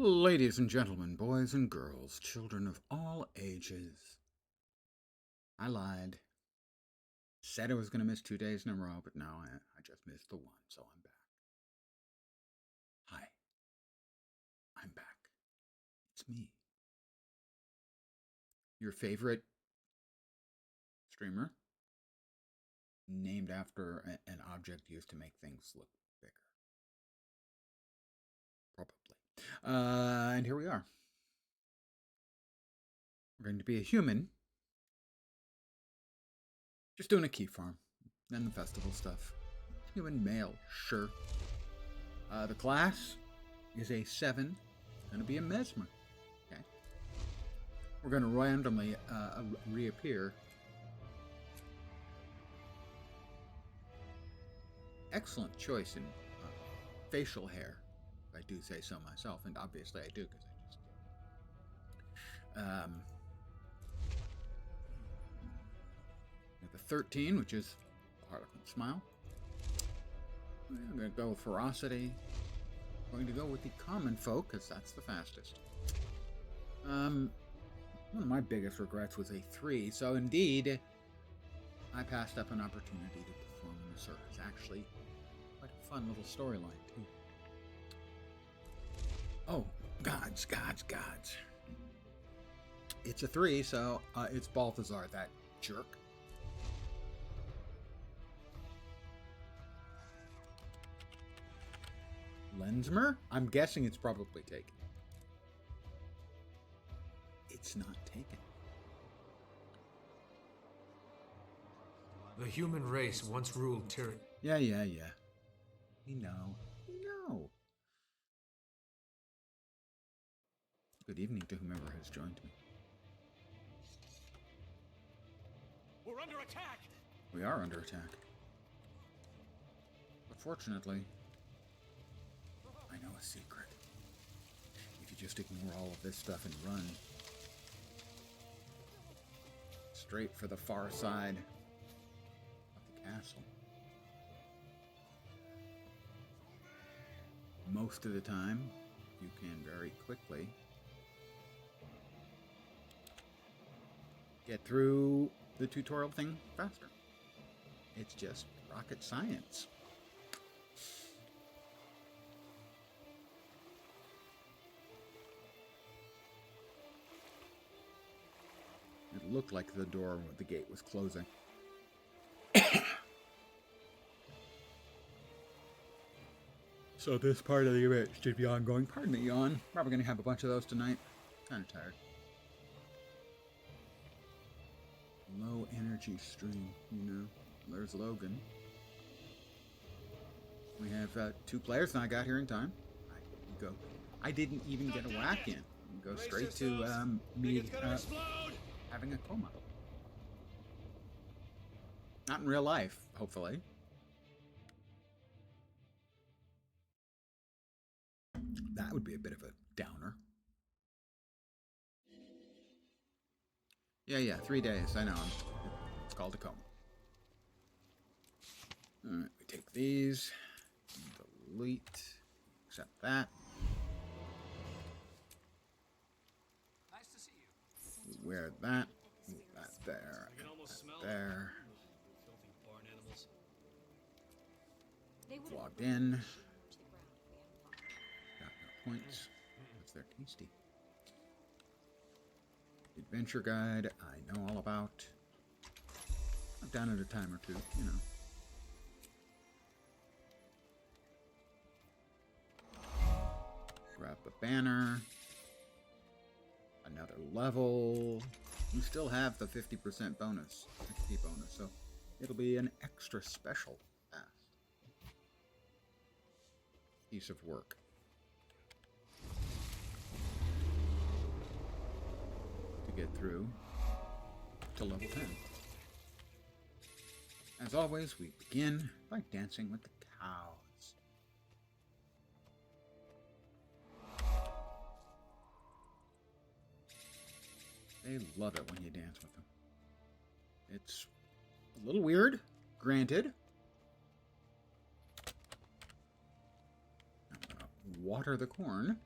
Ladies and gentlemen, boys and girls, children of all ages. I lied. Said I was going to miss 2 days in a row, but no, I just missed the one, so I'm back. Hi. I'm back. It's me. Your favorite streamer, named after an object used to make things look bigger. Probably. And here we are. We're going to be a human. Just doing a key farm. Then the festival stuff. Human male, sure. The class is a 7. It's going to be a mesmer. Okay. We're going to randomly reappear. Excellent choice in facial hair, if I do say so myself, and obviously I do because I just we have a 13, which is Harlequin Smile. I'm going to go with Ferocity. I'm going to go with the Common Folk, because that's the fastest. One of my biggest regrets was a 3, so indeed, I passed up an opportunity to perform in the circus. Actually, quite a fun little storyline, too. Oh, gods. It's a 3, so it's Balthazar, that jerk. Lensmer? I'm guessing it's probably taken. It's not taken. The human race once ruled Tyranny. Yeah. We know. Good evening to whomever has joined me. We're under attack! We are under attack. But fortunately, I know a secret. If you just ignore all of this stuff and run straight for the far side of the castle, most of the time, you can very quickly get through the tutorial thing faster. It's just rocket science. It looked like the door with the gate was closing. So this part of the event should be ongoing. Pardon the yawn. Probably going to have a bunch of those tonight. Kind of tired. Low energy stream, There's Logan. We have 2 players, and I got here in time. I didn't even get a whack in. Go straight to me having a coma. Not in real life, hopefully. That would be a bit of a downer. Yeah, 3 days. I know. It's called a coma. Alright, we take these. Delete. Accept that. Nice to see you. Wear that. Move that there. That there. Filthy barn animals. Logged in. Got no points. Because they're tasty. Adventure guide, I know all about. I'm down at a time or two, Grab the banner. Another level. You still have the 50% bonus, XP bonus, so it'll be an extra special fast piece of work. To get through to level 10. As always, we begin by dancing with the cows. They love it when you dance with them. It's a little weird, granted. I'm gonna water the corn.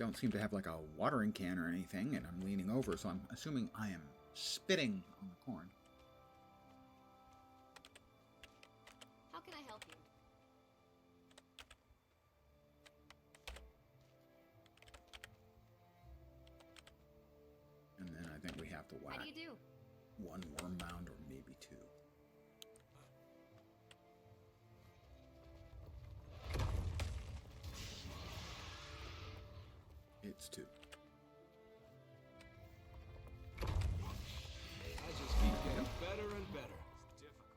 don't seem to have like a watering can or anything, and I'm leaning over, so I'm assuming I am spitting on the corn. How can I help you? And then I think we have to whack How do you do? one worm mound or maybe two. It's two. I just keep getting better and better. It's difficult.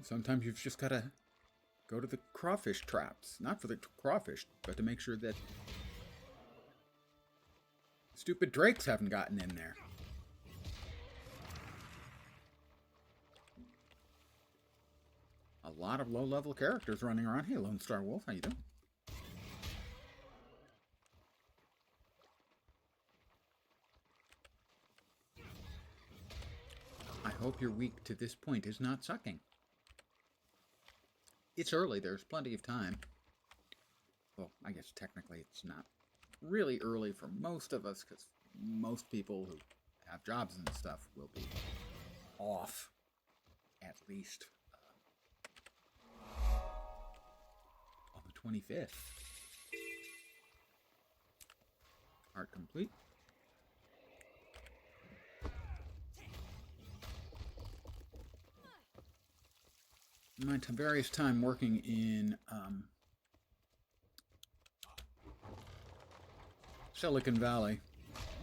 Sometimes you've just got to go to the crawfish traps. Not for the crawfish, but to make sure that stupid drakes haven't gotten in there. A lot of low-level characters running around. Hey, Lone Star Wolf, how you doing? I hope your week to this point is not sucking. It's early. There's plenty of time. Well, I guess technically it's not really early for most of us, because most people who have jobs and stuff will be off at least on the 25th. Art complete. My various time working in Silicon Valley.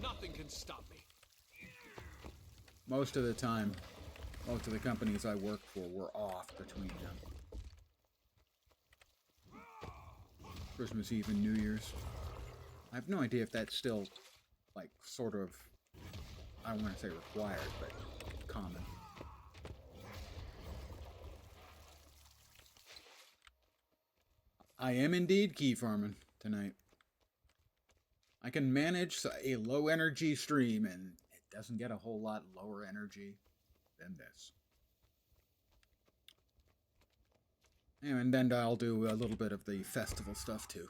Nothing can stop me. Most of the time, most of the companies I worked for were off between them. Christmas Eve and New Year's. I have no idea if that's still, like, sort of, I don't want to say required, but common. I am indeed key farming tonight. I can manage a low energy stream, and it doesn't get a whole lot lower energy than this. And then I'll do a little bit of the festival stuff too.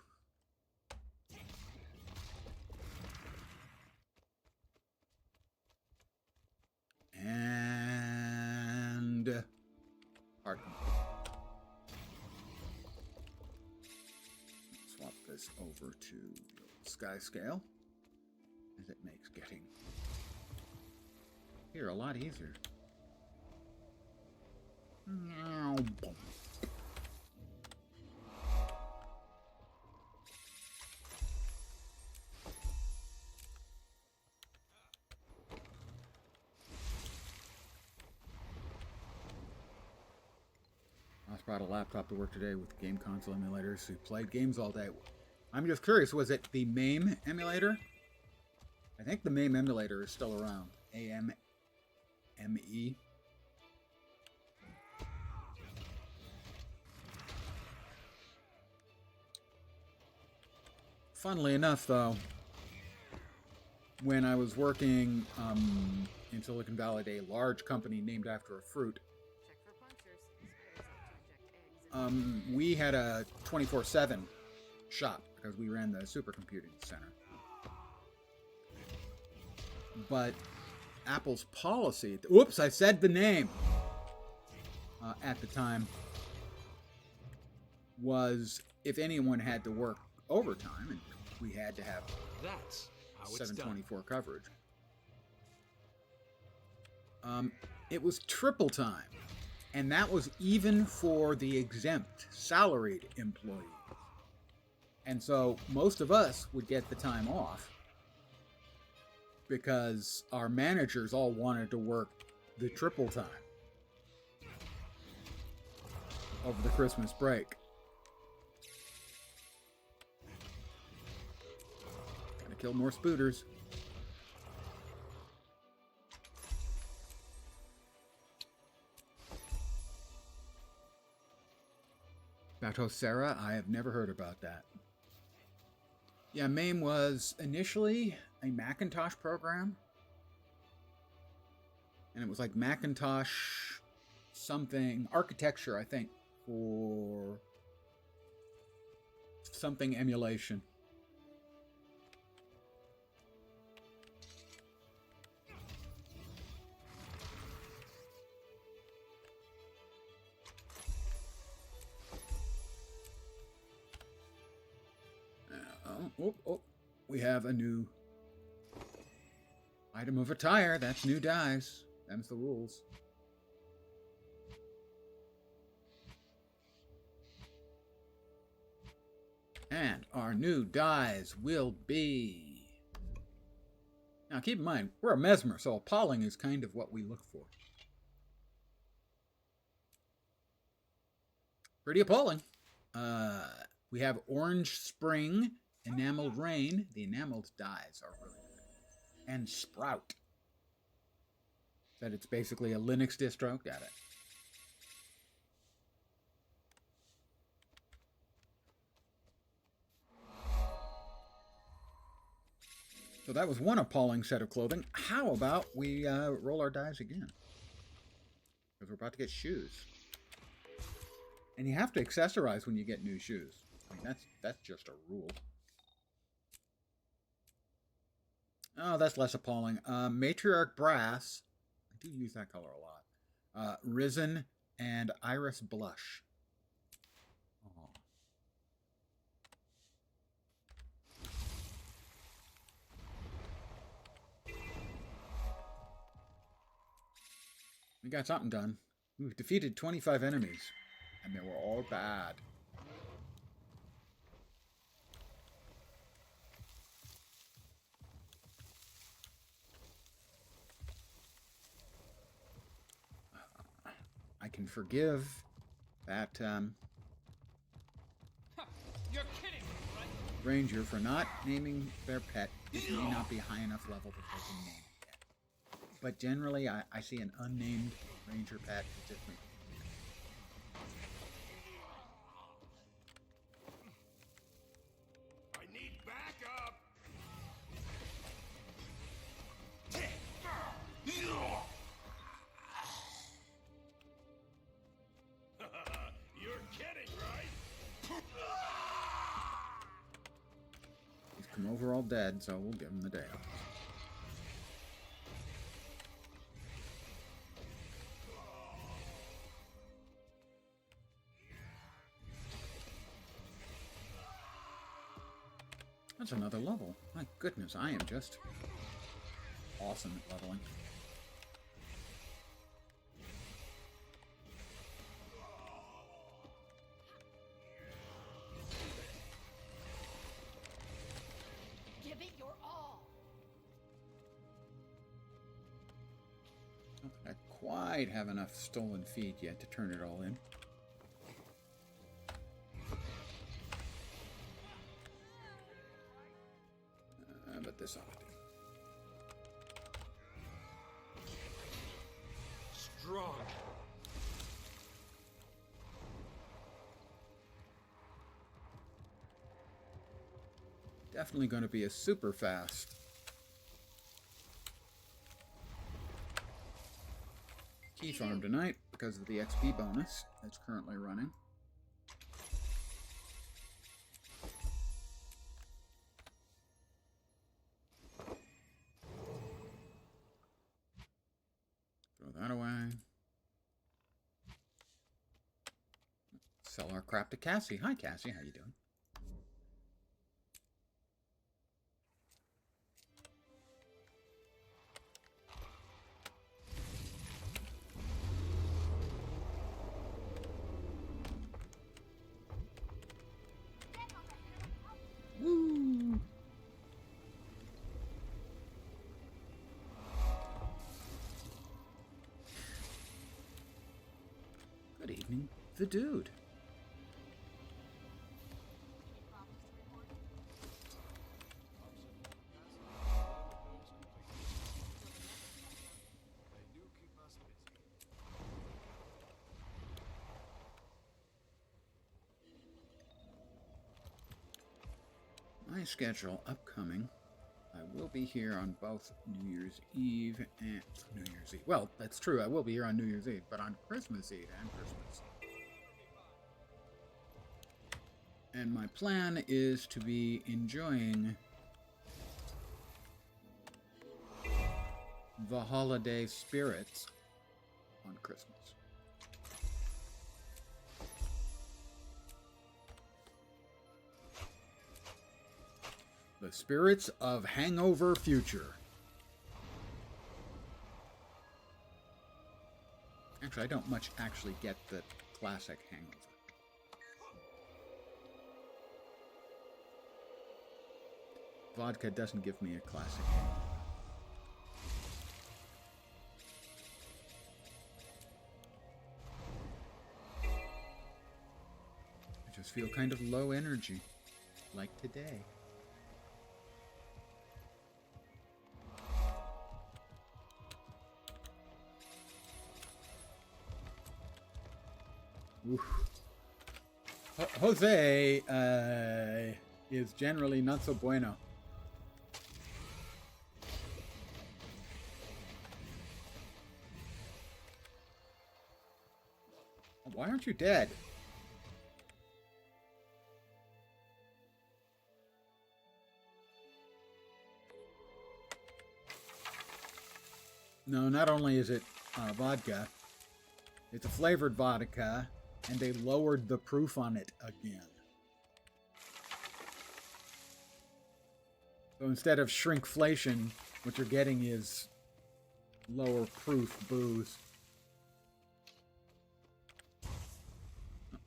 And pardon. Swap this over to the sky scale, as it makes getting here a lot easier. I just brought a laptop to work today with game console emulators who played games all day. I'm just curious, was it the MAME emulator? I think the MAME emulator is still around. AMME. Funnily enough, though, when I was working in Silicon Valley at a large company named after a fruit, Check for punctures. we had a 24/7 shop because we ran the supercomputing center. But Apple's policy, whoops, I said the name at the time, was if anyone had to work overtime, and we had to have That's how it's done. 724 coverage. It was triple time, and that was even for the exempt salaried employees. And so most of us would get the time off because our managers all wanted to work the triple time over the Christmas break. Gotta kill more spooters. Batocera, I have never heard about that. Yeah, MAME was initially a Macintosh program. And it was like Macintosh something, architecture, I think, for something emulation. We have a new item of attire. That's new dies. Them's the rules. And our new dies will be... Now keep in mind, we're a mesmer, so appalling is kind of what we look for. Pretty appalling. We have Orange Spring, Enameled Rain. The enameled dies are really good. And Sprout. That it's basically a Linux distro. Got it. So that was one appalling set of clothing. How about we roll our dice again? Because we're about to get shoes. And you have to accessorize when you get new shoes. I mean, that's just a rule. Oh, that's less appalling. Matriarch Brass. I do use that color a lot. Risen and Iris Blush. Oh. We got something done. We've defeated 25 enemies. And they were all bad. I can forgive that You're kidding me, right? ranger for not naming their pet. It may not be high enough level that they can name it yet. But generally, I see an unnamed ranger pet. It just makes I need backup. You're kidding, right? He's come over all dead, so we'll give him the day off. That's another level. My goodness, I am just awesome at leveling. Give it your all. I don't think I quite have enough stolen feed yet to turn it all in. But this ought to do. Strong. Definitely going to be a super fast key farm tonight because of the XP bonus that's currently running. Throw that away. Sell our crap to Cassie. Hi, Cassie. How you doing? Woo! Good evening, the dude. my schedule upcoming, I will be here on both New Year's Eve and New Year's Eve. Well, that's true. I will be here on New Year's Eve, but on Christmas Eve and Christmas. And my plan is to be enjoying the holiday spirits on Christmas. The spirits of Hangover Future. Actually, I don't much actually get the classic Hangover. Vodka doesn't give me a classic hangover. I just feel kind of low energy, like today. Oof. Jose is generally not so bueno. Why aren't you dead? No, not only is it vodka, it's a flavored vodka, and they lowered the proof on it again. So instead of shrinkflation, what you're getting is lower proof booze.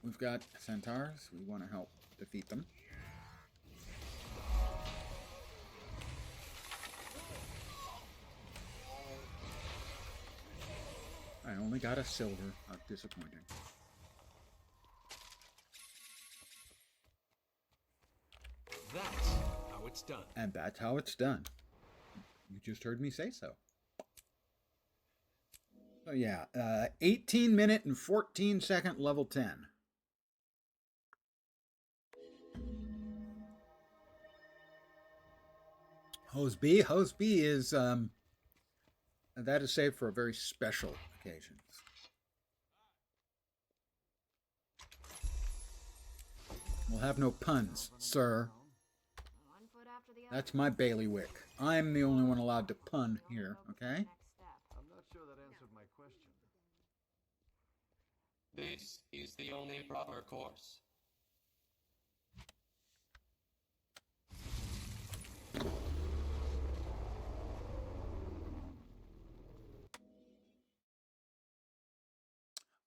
We've got centaurs. We want to help defeat them. I only got a silver. Disappointing. That's how it's done. And that's how it's done. You just heard me say so. So yeah, 18 minute and 14 second level 10. Hose B is that is saved for a very special occasion. We'll have no puns, sir. That's my bailiwick. I'm the only one allowed to pun here, okay? I'm not sure that answered my question. This is the only proper course.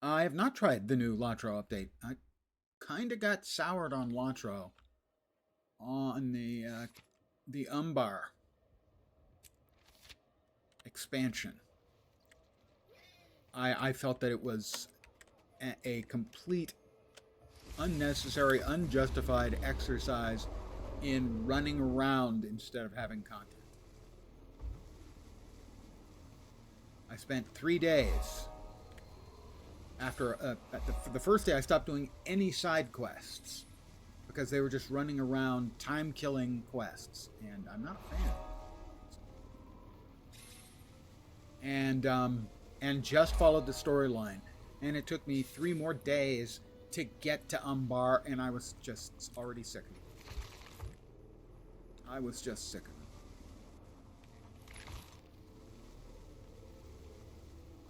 I have not tried the new Latro update. I kind of got soured on Latro on the Umbar expansion. I felt that it was a complete, unnecessary, unjustified exercise in running around instead of having content. I spent 3 days after the first day. I stopped doing any side quests because they were just running around time-killing quests, and I'm not a fan. And just followed the storyline, and it took me 3 more days to get to Umbar, and I was just already sick of it. I was just sick of it.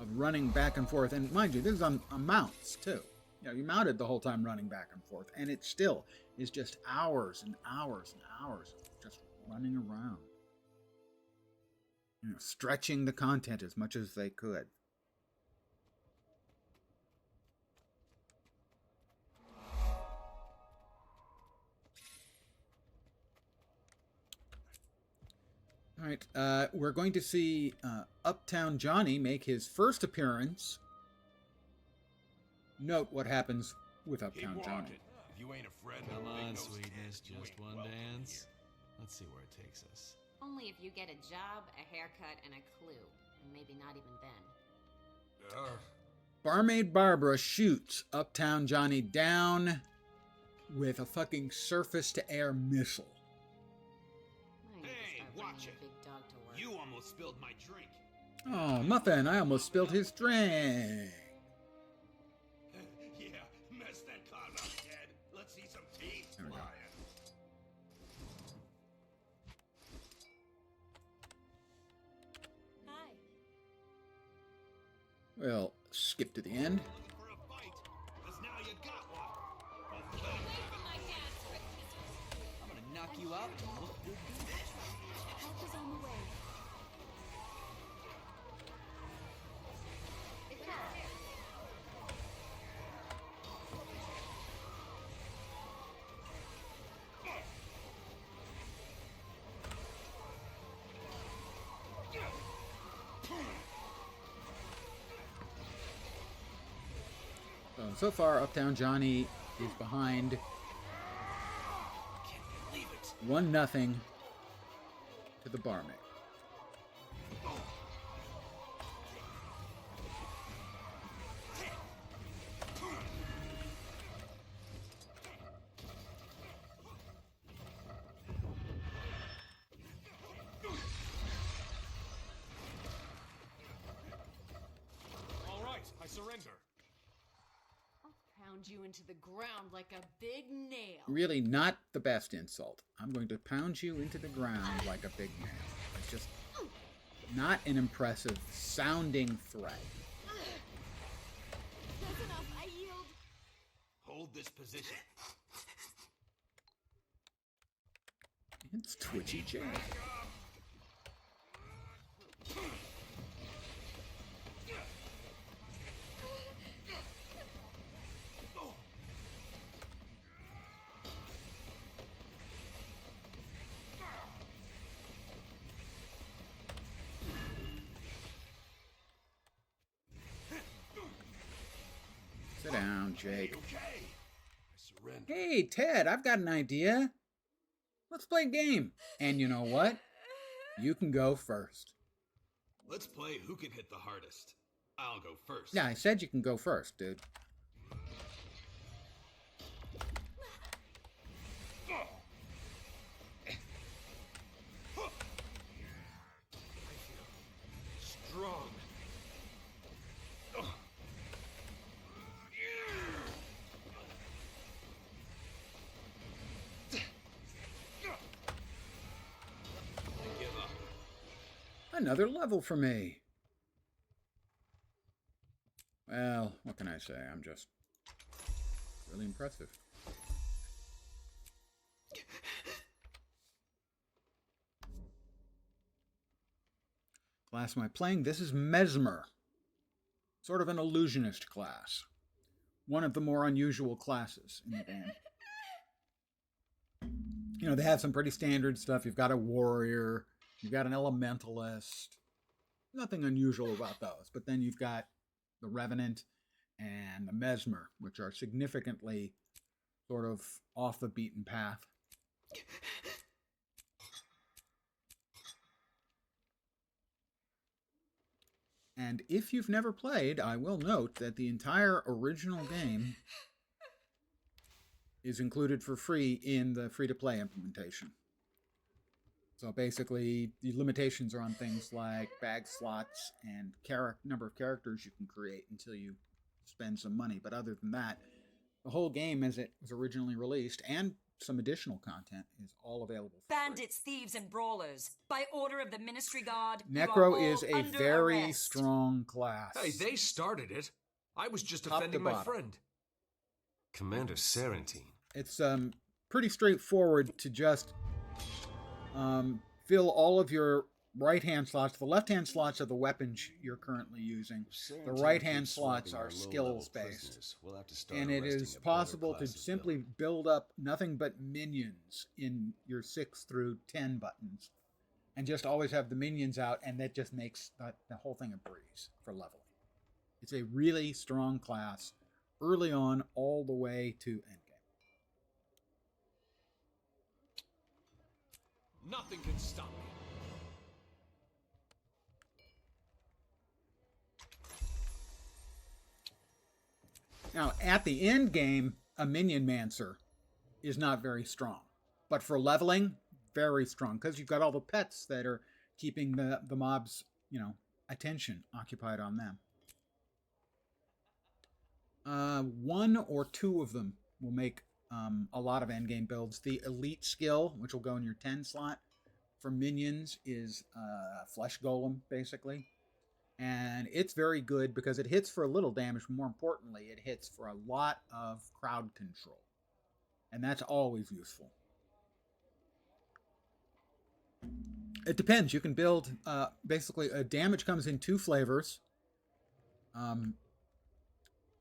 Of running back and forth, and mind you, this is on mounts too. You know, you mounted the whole time running back and forth, and it still is just hours and hours and hours of just running around. You know, stretching the content as much as they could. All right, we're going to see Uptown Johnny make his first appearance. Note what happens with Uptown Johnny. If you ain't a friend, Come make on, no sweetness, sense. You just ain't one welcome dance. here. Let's see where it takes us. Only if you get a job, a haircut, and a clue. And maybe not even then. Barmaid Barbara shoots Uptown Johnny down with a fucking surface-to-air missile. bringing Watch a it. big dog to work. You almost spilled my drink. Oh, Muffin, I almost spilled his drink. Yeah, mess that clown up, Ted. Let's see some teeth There we go. flying. Hi. We'll skip to the end. Looking for a fight? 'Cause now you got one. Okay. I'm gonna knock you out and look good. Help is on the way. It's downstairs. So far, Uptown Johnny is behind Can't believe it. 1-0 to the barmaid. All right, I surrender. I'll pound you into the ground like a big nail. Really not the best insult. I'm going to pound you into the ground like a big nail. It's just not an impressive sounding threat. That's enough. I yield. Hold this position. It's Twitchy Jay. Sit down, Jake. Okay. I surrender. Hey, Ted, I've got an idea. Let's play a game. And you know what? You can go first. Let's play who can hit the hardest. I'll go first. Yeah, I said you can go first, dude. Strong. I give up. Another level for me. Well, what can I say? I'm just really impressive. Class am I playing? This is Mesmer. Sort of an illusionist class. One of the more unusual classes in the game. You know, they have some pretty standard stuff. You've got a warrior, you've got an elementalist. Nothing unusual about those. But then you've got the Revenant and the Mesmer, which are significantly sort of off the beaten path. And if you've never played, I will note that the entire original game is included for free in the free-to-play implementation. So basically, the limitations are on things like bag slots and number of characters you can create until you spend some money. But other than that, the whole game as it was originally released and some additional content is all available for free. Bandits, thieves, and brawlers. By order of the Ministry Guard, you are Necro all is a under very arrest. strong class. Hey, they started it. I was just Top to defending my bottom. friend. Commander Sarantine. It's pretty straightforward to just fill all of your right-hand slots. The left-hand slots are the weapons you're currently using. The right-hand slots are skills-based. And it is possible to simply build up nothing but minions in your 6 through 10 buttons. And just always have the minions out, and that just makes the whole thing a breeze for leveling. It's a really strong class, early on, all the way to endgame. Nothing can stop me. Now, at the end game, a Minion Mancer is not very strong. But for leveling, very strong because you've got all the pets that are keeping the mobs, attention occupied on them. One or two of them will make a lot of endgame builds. The elite skill, which will go in your 10 slot for minions, is Flesh Golem, basically. And it's very good because it hits for a little damage. More importantly, it hits for a lot of crowd control. And that's always useful. It depends. You can build, basically, damage comes in two flavors.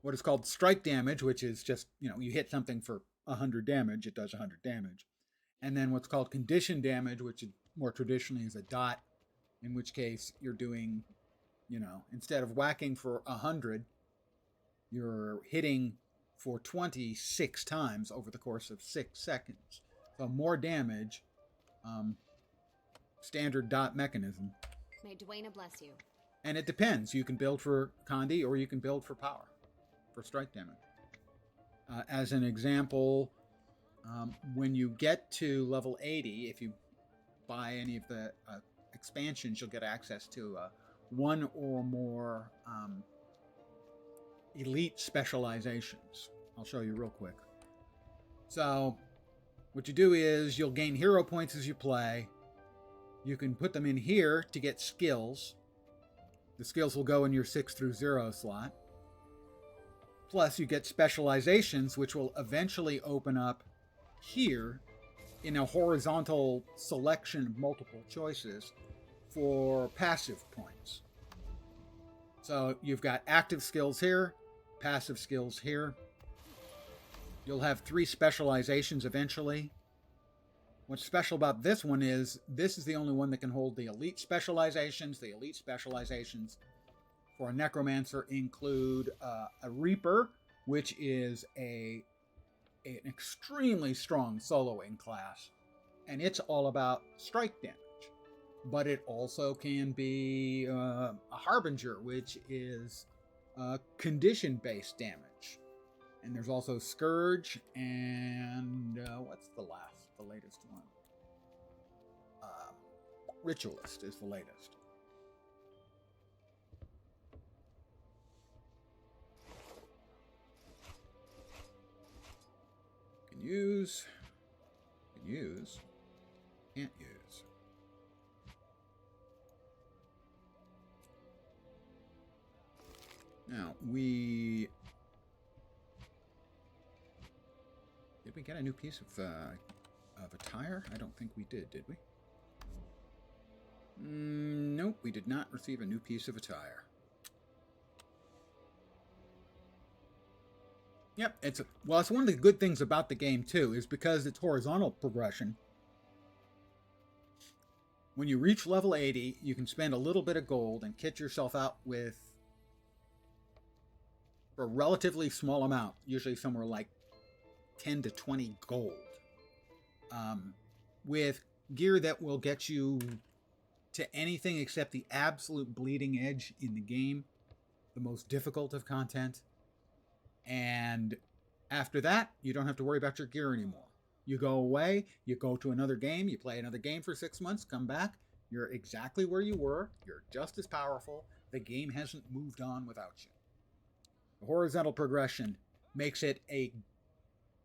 What is called strike damage, which is just, you hit something for 100 damage, it does 100 damage. And then what's called condition damage, which more traditionally is a dot, in which case you're doing, instead of whacking for 100, you're hitting for 26 times over the course of 6 seconds. So more damage, standard dot mechanism. May Dwayna bless you. And it depends. You can build for Condi or you can build for power, for strike damage. As an example, when you get to level 80, if you buy any of the expansions, you'll get access to one or more elite specializations. I'll show you real quick. So what you do is you'll gain hero points as you play. You can put them in here to get skills. The skills will go in your 6 through 0 slot. Plus you get specializations, which will eventually open up here in a horizontal selection of multiple choices for passive points. So you've got active skills here, passive skills here. You'll have 3 specializations eventually. What's special about this one is this is the only one that can hold the elite specializations. The elite specializations for a necromancer include a reaper, which is an extremely strong soloing class, and it's all about strike damage. But it also can be a harbinger, which is condition-based damage. And there's also Scourge, and what's the latest one? Ritualist is the latest. Can use, can't use. Now, did we get a new piece of attire? I don't think we did we? Nope, we did not receive a new piece of attire. Yep, it's one of the good things about the game too, is because it's horizontal progression. When you reach level 80, you can spend a little bit of gold and kit yourself out with, for a relatively small amount, usually somewhere like 10 to 20 gold, with gear that will get you to anything except the absolute bleeding edge in the game, the most difficult of content. And after that, you don't have to worry about your gear anymore. You go away, you go to another game, you play another game for 6 months, come back, you're exactly where you were, you're just as powerful, the game hasn't moved on without you. The horizontal progression makes it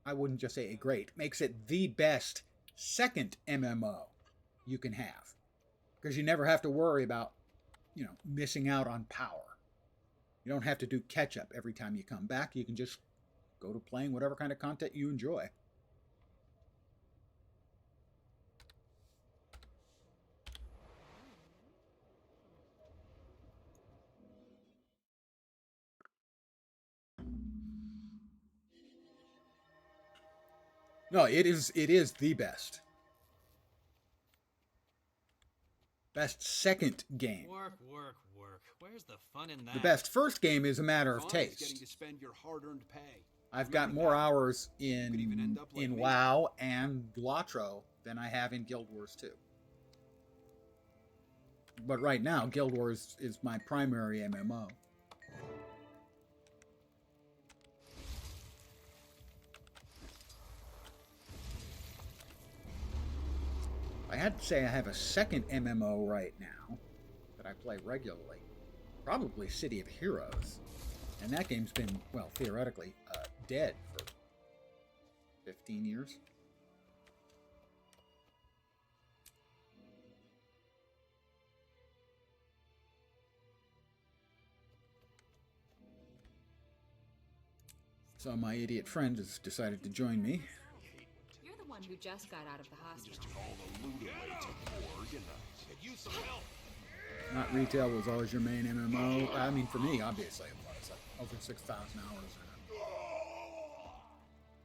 I wouldn't just say makes it the best second MMO you can have. Because you never have to worry about, missing out on power. You don't have to do catch-up every time you come back. You can just go to playing whatever kind of content you enjoy. No, it is the best. Best second game. Work. Where's the fun in that? The best first game is a matter of Fun is getting taste. to spend your hard-earned pay. I've got Remember more that. hours Could even end up like in me. WoW and Latro than I have in Guild Wars 2. But right now, Guild Wars is my primary MMO. had to say I have a second MMO right now that I play regularly. Probably City of Heroes. And that game's been, well, theoretically, dead for 15 years. So my idiot friend has decided to join me. You're the one who just got out of the hospital. Could use some help. Not retail was always your main MMO. I mean, for me, obviously, it was. Like over 6,000 hours in it.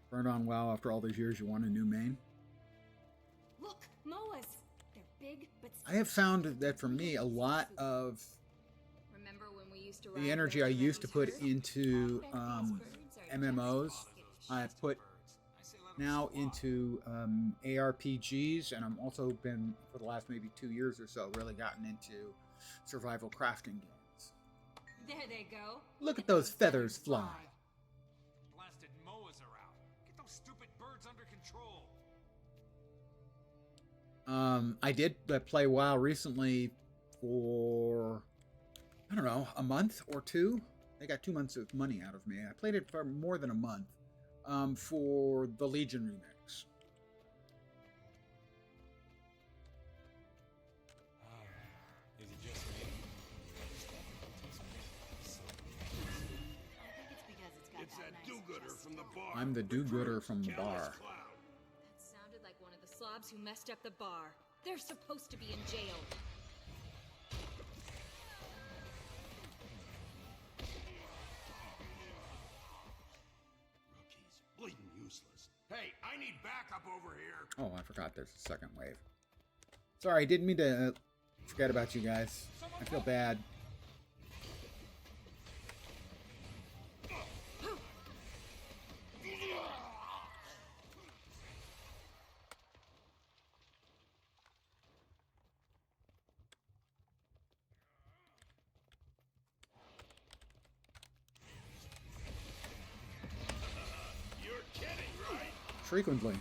Burned on WoW after all these years, you want a new main? Look, Moas. They're big, but I have found that for me, a lot of remember when we used to the energy I used to put into MMOs, I put now into ARPGs, and I'm also been, for the last maybe 2 years or so, really gotten into survival crafting games. There they go. Look at those feathers fly. Blasted Moas are out. Get those stupid birds under control. I did play WoW recently for, I don't know, a month or two. They got 2 months of money out of me. I played it for more than a month for the Legion remix. Is it just me? I think it's because it's got It's that that nice do-gooder chest from the tone. bar. I'm the do-gooder from the bar. That sounded like one of the slobs who messed up the bar. They're supposed to be in jail. Rookies, bleeding useless. Hey, I need backup over here. Oh, I forgot there's a second wave. Sorry, I didn't mean to forget about you guys. I feel bad. You're kidding, right? Frequently.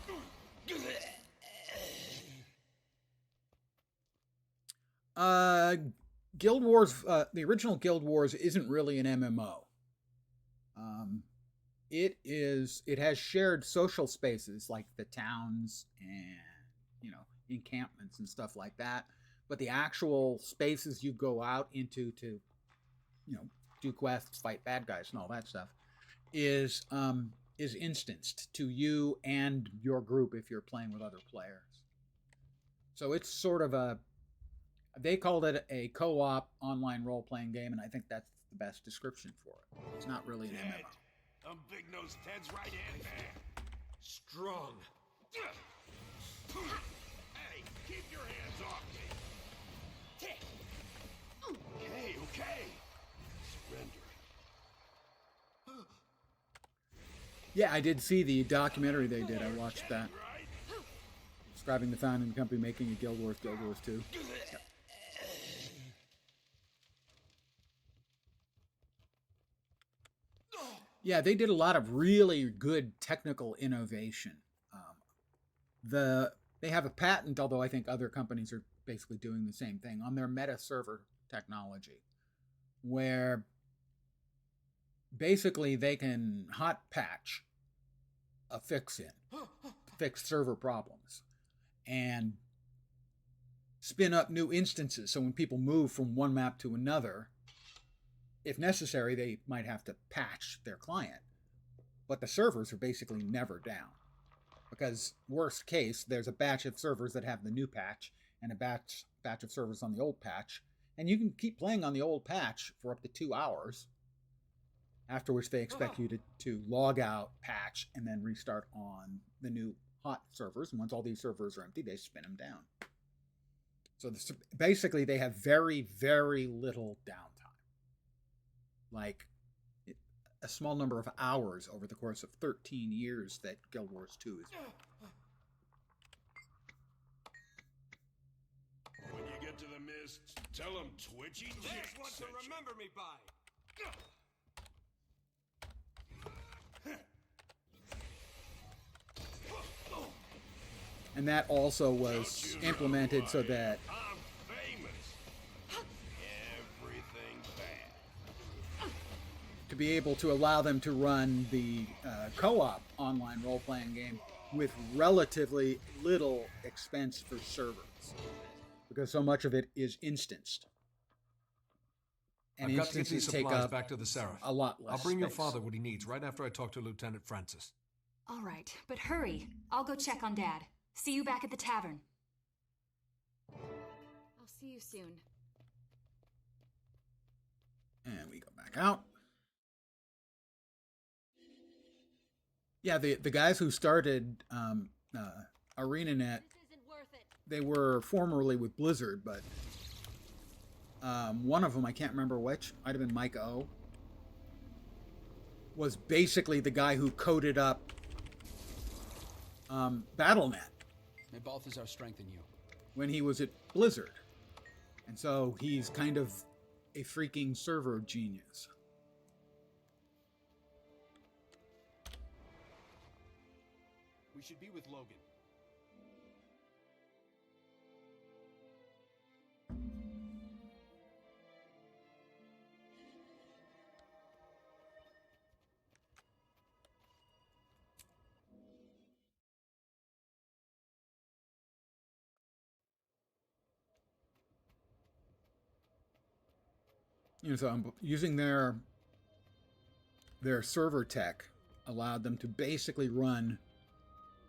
Guild Wars, the original Guild Wars isn't really an MMO. It has shared social spaces like the towns and, encampments and stuff like that. But the actual spaces you go out into to, do quests, fight bad guys and all that stuff is instanced to you and your group if you're playing with other players. So it's sort of they called it a co-op online role-playing game, and I think that's the best description for it. It's not really an Ted. MMO. Big-nosed Ted's right-hand man. Strong. Hey, keep your hands off me. Okay. Surrender. Yeah, I did see the documentary they did. I watched that. Right? Describing the founding company making a Guild Wars 2. Yep. Yeah, they did a lot of really good technical innovation. They have a patent, although I think other companies are basically doing the same thing, on their meta server technology, where basically they can hot patch a fix in, fix server problems, and spin up new instances. So when people move from one map to another, if necessary, they might have to patch their client. But the servers are basically never down. Because worst case, there's a batch of servers that have the new patch and a batch of servers on the old patch. And you can keep playing on the old patch for up to 2 hours. After which they expect you to log out, patch, and then restart on the new hot servers. And once all these servers are empty, they spin them down. So basically, they have very, very little downtime. Like a small number of hours over the course of 13 years that Guild Wars 2 is. When you get to the mist, tell them Twitchy There's Dick one to sent you. remember me by. And that also was implemented so that I'm famous. Everything bad. to be able to allow them to run the co-op online role-playing game with relatively little expense for servers, because so much of it is instanced. And I've got to get these instances take supplies up back to the Seraph. a lot less I'll bring your space. father what he needs right after I talk to Lieutenant Francis. All right, but hurry. I'll go check on Dad. See you back at the tavern. I'll see you soon. And we go back out. Yeah, the guys who started ArenaNet, This isn't worth it. they were formerly with Blizzard, but one of them, I can't remember which, might have been Mike O, was basically the guy who coded up BattleNet May Balthazar strengthen you. when he was at Blizzard. And so he's kind of a freaking server genius. We should be with Logan. You know, so I'm using their server tech allowed them to basically run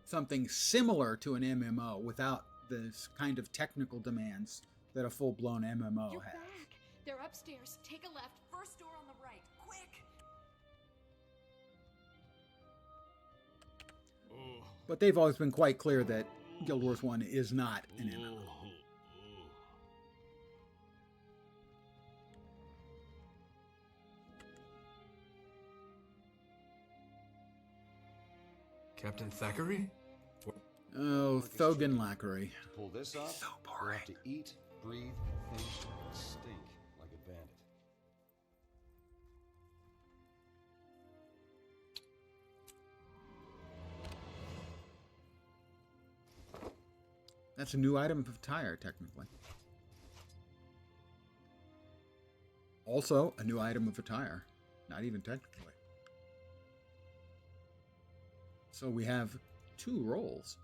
something similar to an MMO without this kind of technical demands that a full-blown MMO You're has. back. They're upstairs. Take a left. First door on the right. Quick! But they've always been quite clear that Guild Wars 1 is not an MMO. Captain Thackeray? Oh, Thogan Lackery. To pull this off, So you'll boring. have to eat, breathe, think, and stink like a bandit. That's a new item of attire, technically. Also, a new item of attire. Not even technically. So we have 2 rolls.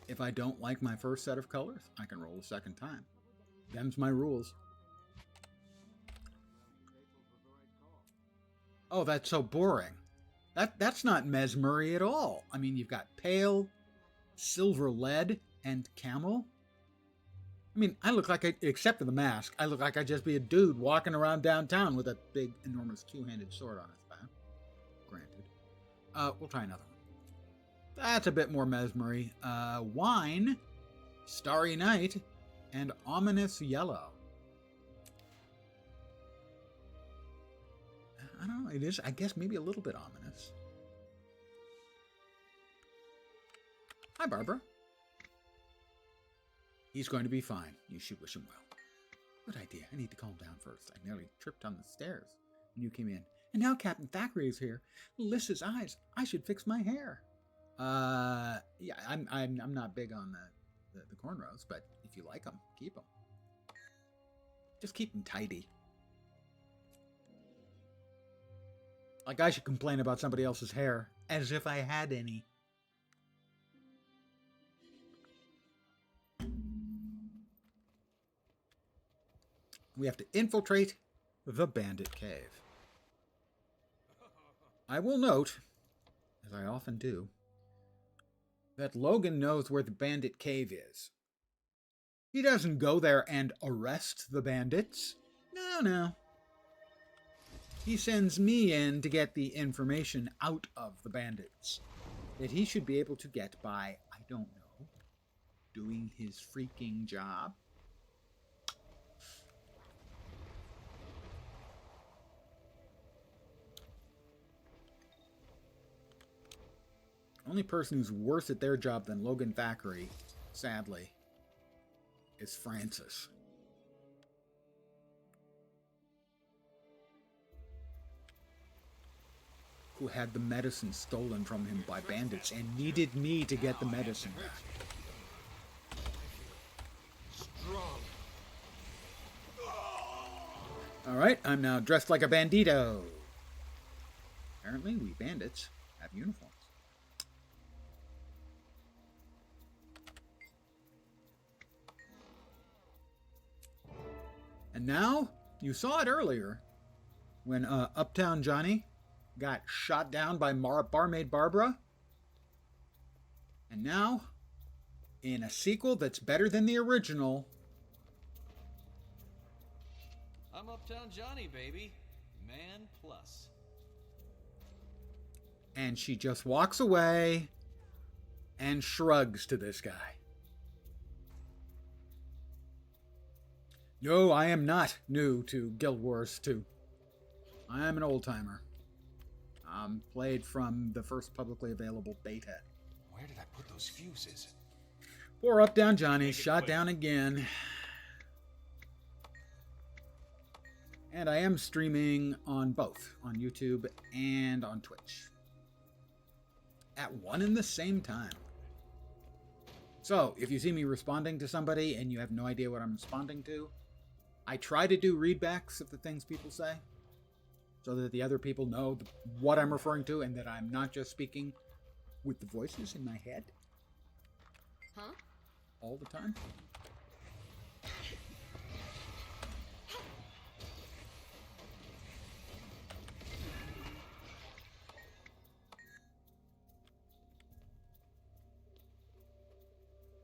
If I don't like my first set of colors, I can roll a second time. Them's my rules. Oh, that's so boring. That's not Mesmery at all. I mean, you've got pale, silver lead, and camel. I mean, I look like, except for the mask, I look like I'd just be a dude walking around downtown with a big, enormous 2-handed sword on his back. Granted. We'll try another one. That's a bit more Mesmery. Wine, Starry Night, and Ominous Yellow. I don't know, it is, I guess, maybe a little bit ominous. Hi, Barbara. He's going to be fine. You should wish him well. Good idea. I need to calm down first. I nearly tripped on the stairs when you came in. And now Captain Thackeray is here. Lys's eyes. I should fix my hair. Yeah, I'm not big on the cornrows, but if you like them, keep them. Just keep them tidy. Like I should complain about somebody else's hair, as if I had any. We have to infiltrate the Bandit Cave. I will note, as I often do, that Logan knows where the Bandit Cave is. He doesn't go there and arrest the bandits. No. He sends me in to get the information out of the bandits that he should be able to get by, I don't know, doing his freaking job. Only person who's worse at their job than Logan Thackeray, sadly, is Francis. Who had the medicine stolen from him by bandits and needed me to get the medicine back. strong. Alright, I'm now dressed like a bandito. Apparently, we bandits have uniforms. And now, you saw it earlier, when Uptown Johnny got shot down by Barmaid Barbara. And now, in a sequel that's better than the original, I'm Uptown Johnny, baby. Man plus. and she just walks away and shrugs to this guy. No, I am not new to Guild Wars 2. I am an old-timer. Played from the first publicly available beta. Where did I put those fuses? Poor Uptown Johnny, shot down again. And I am streaming on both, on YouTube and on Twitch. At one and the same time. So, if you see me responding to somebody and you have no idea what I'm responding to, I try to do readbacks of the things people say, so that the other people know what I'm referring to and that I'm not just speaking with the voices in my head. Huh? All the time.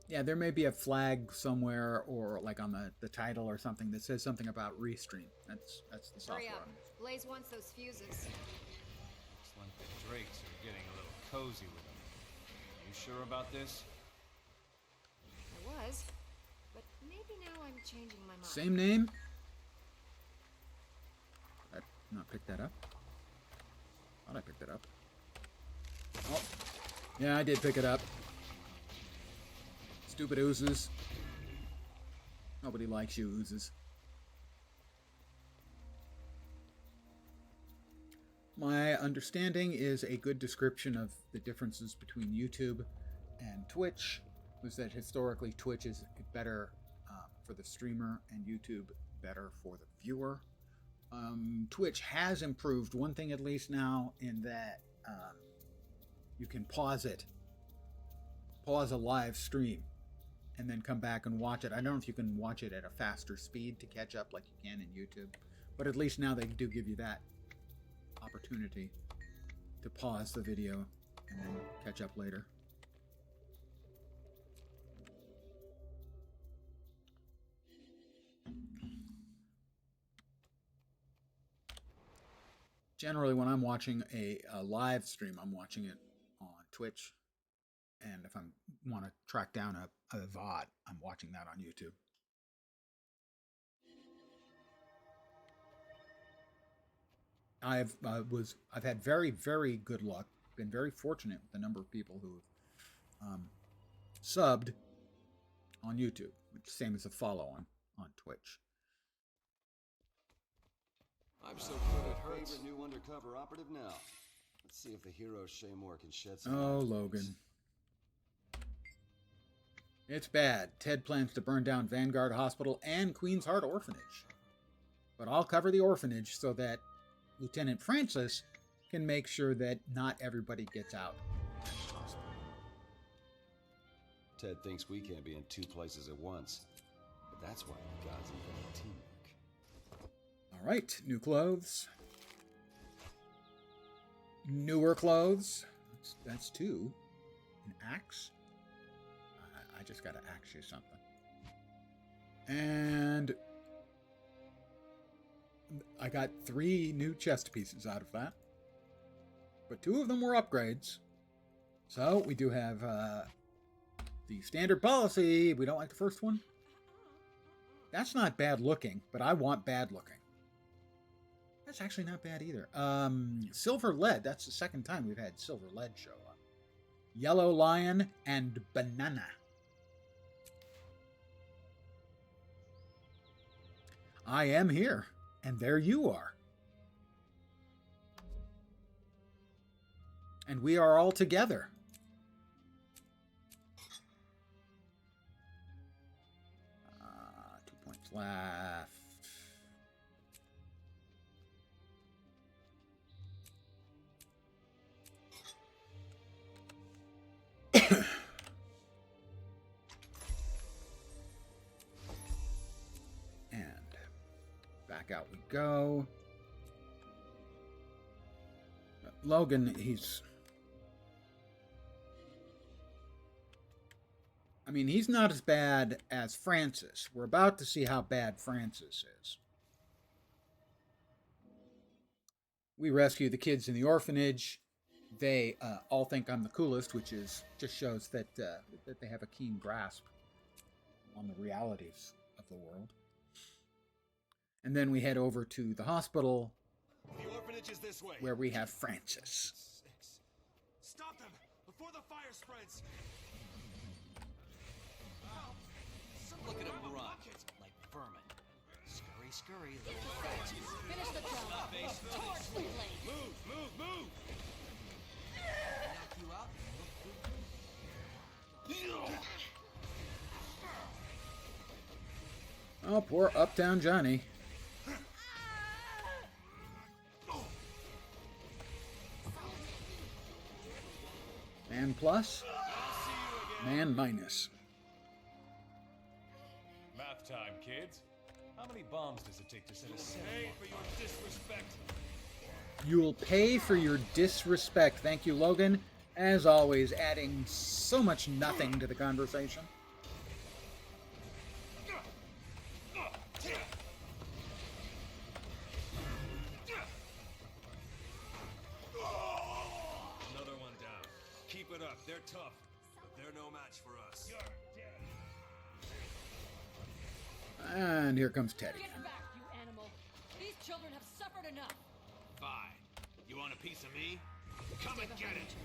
Yeah, there may be a flag somewhere or like on the title or something that says something about restream. That's the software. Hurry up. Blaze wants those fuses. Looks like the Drakes are getting a little cozy with them. You sure about this? I was, but maybe now I'm changing my mind. Same name? Did I not pick that up? Thought I picked it up. Oh, yeah, I did pick it up. Stupid oozes. Nobody likes you, oozes. My understanding is a good description of the differences between YouTube and Twitch was that historically Twitch is better for the streamer and YouTube better for the viewer. Twitch has improved one thing at least now in that you can pause a live stream and then come back and watch it. I don't know if you can watch it at a faster speed to catch up like you can in YouTube, but at least now they do give you that opportunity to pause the video and then catch up later. Generally, when I'm watching a live stream, I'm watching it on Twitch. And if I want to track down a VOD, I'm watching that on YouTube. I've had very, very good luck. Been very fortunate with the number of people who have subbed on YouTube, which is the same as a follow on Twitch. I'm so good it hurts. Favorite new undercover operative now. Let's see if the hero Shaymore can shed some light. Oh, Logan. It's bad. Ted plans to burn down Vanguard Hospital and Queen's Heart Orphanage. But I'll cover the orphanage so that Lieutenant Francis can make sure that not everybody gets out. Ted thinks we can't be in two places at once. But that's why the gods invented teamwork. All right, new clothes. Newer clothes. That's two. An axe. I just got to axe you something. And I got 3 new chest pieces out of that. But 2 of them were upgrades. So we do have the standard policy. We don't like the first one. That's not bad looking, but I want bad looking. That's actually not bad either. Silver lead. That's the second time we've had silver lead show up. Yellow lion and banana. I am here, and there you are. And we are all together. left. And back out we go. Logan, he's not as bad as Francis. We're about to see how bad Francis is. We rescue the kids in the orphanage. They all think I'm the coolest, which just shows that that they have a keen grasp on the realities of the world. And then we head over to the hospital, The orphanage is this way. where we have Francis. Stop them before the fire spreads. Look at him run, like vermin. Scurry, scurry, little rats. Finish the job. Towards the blade. Move! Knock you out. Oh, poor Uptown Johnny. Man plus, man minus. Math time, kids. How many bombs does it take to set a cell? Hey, for your disrespect. You'll pay for your disrespect. Thank you, Logan. As always, adding so much nothing to the conversation. Another one down. Keep it up. They're tough, but they're no match for us. And here comes Teddy. Get back, you animal! These children have suffered enough! Fine. You want a piece of me? Come and get it.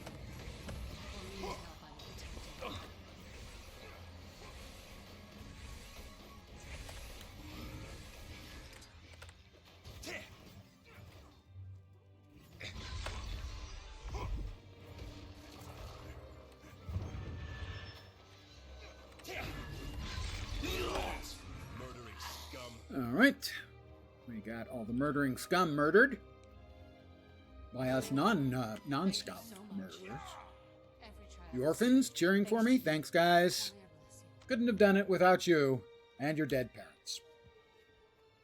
Murdering scum. All right. We got all the murdering scum murdered by us non-scum murderers. The orphans cheering for me. Thanks, guys. Couldn't have done it without you and your dead parents.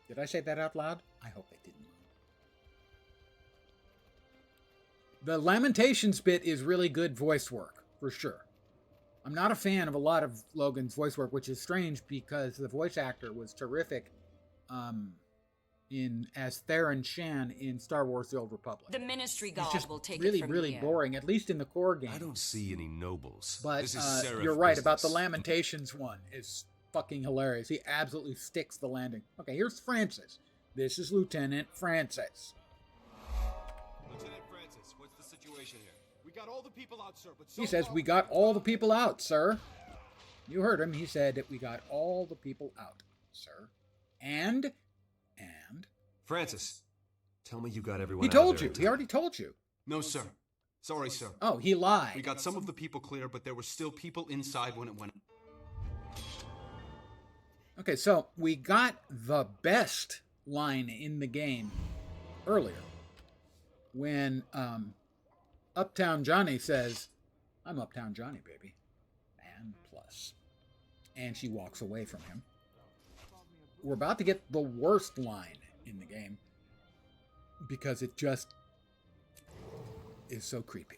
Did I say that out loud? I hope they didn't. The Lamentations bit is really good voice work, for sure. I'm not a fan of a lot of Logan's voice work, which is strange because the voice actor was terrific as Theron Shan in Star Wars: The Old Republic. The Ministry It's God just will take really, it from really here. boring, at least in the core game. I don't see any nobles. But this is Seraph you're right about the business. Lamentations one. It's fucking hilarious. He absolutely sticks the landing. Okay, here's Francis. This is Lieutenant Francis. Lieutenant Francis, what's the situation here? We got all the people out, sir, but He says, we got all the people out, sir. You heard him. He said that we got all the people out, sir. And Francis, tell me you got everyone he out of told there you. in He time. already told you. No, sir. Sorry, sir. Oh, he lied. We got some of the people clear, but there were still people inside when it went. Okay, so we got the best line in the game earlier when Uptown Johnny says, I'm Uptown Johnny, baby. And plus. And she walks away from him. We're about to get the worst line in the game because it just is so creepy.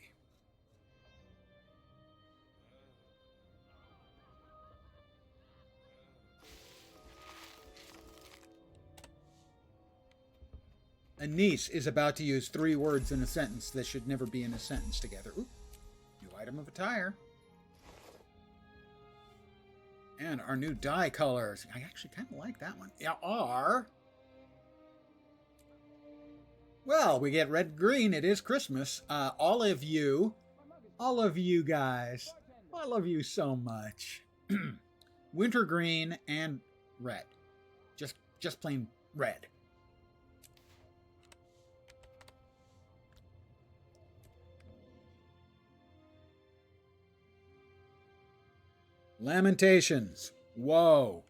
A niece is about to use 3 words in a sentence that should never be in a sentence together. Ooh, new item of attire. And our new dye colors. I actually kind of like that one. Are... Well, we get red, green. It is Christmas. All of you guys, I love you so much. Winter green and red. Just plain red. Lamentations. Whoa.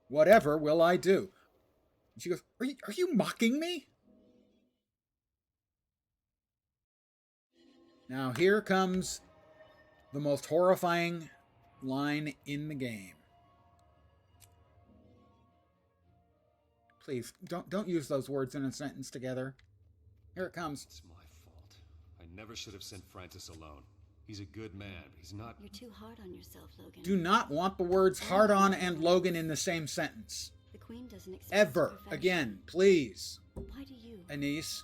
Whatever will I do? And she goes, are you mocking me? Now here comes the most horrifying line in the game. Please, don't use those words in a sentence together. Here it comes. It's my fault. I never should have sent Francis alone. He's a good man, but he's not... You're too hard on yourself, Logan. Do not want the words hard on and Logan in the same sentence. The Queen doesn't expect Ever. perfection. Again, please. Why do you? Anise.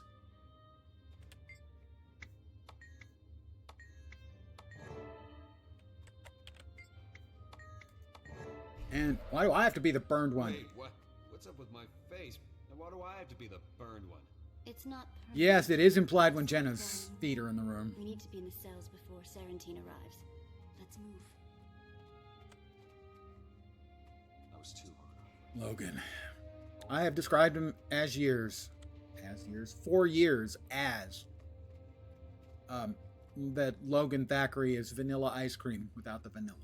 And why do I have to be the burned one? Wait, what? What's up with my face? And why do I have to be the burned one? It's not perfect. Yes, it is implied when Jenna's feet are in the room. We need to be in the cells before Sarantine arrives. Let's move. I was too hard. Logan. I have described him as 4 years as that Logan Thackeray is vanilla ice cream without the vanilla.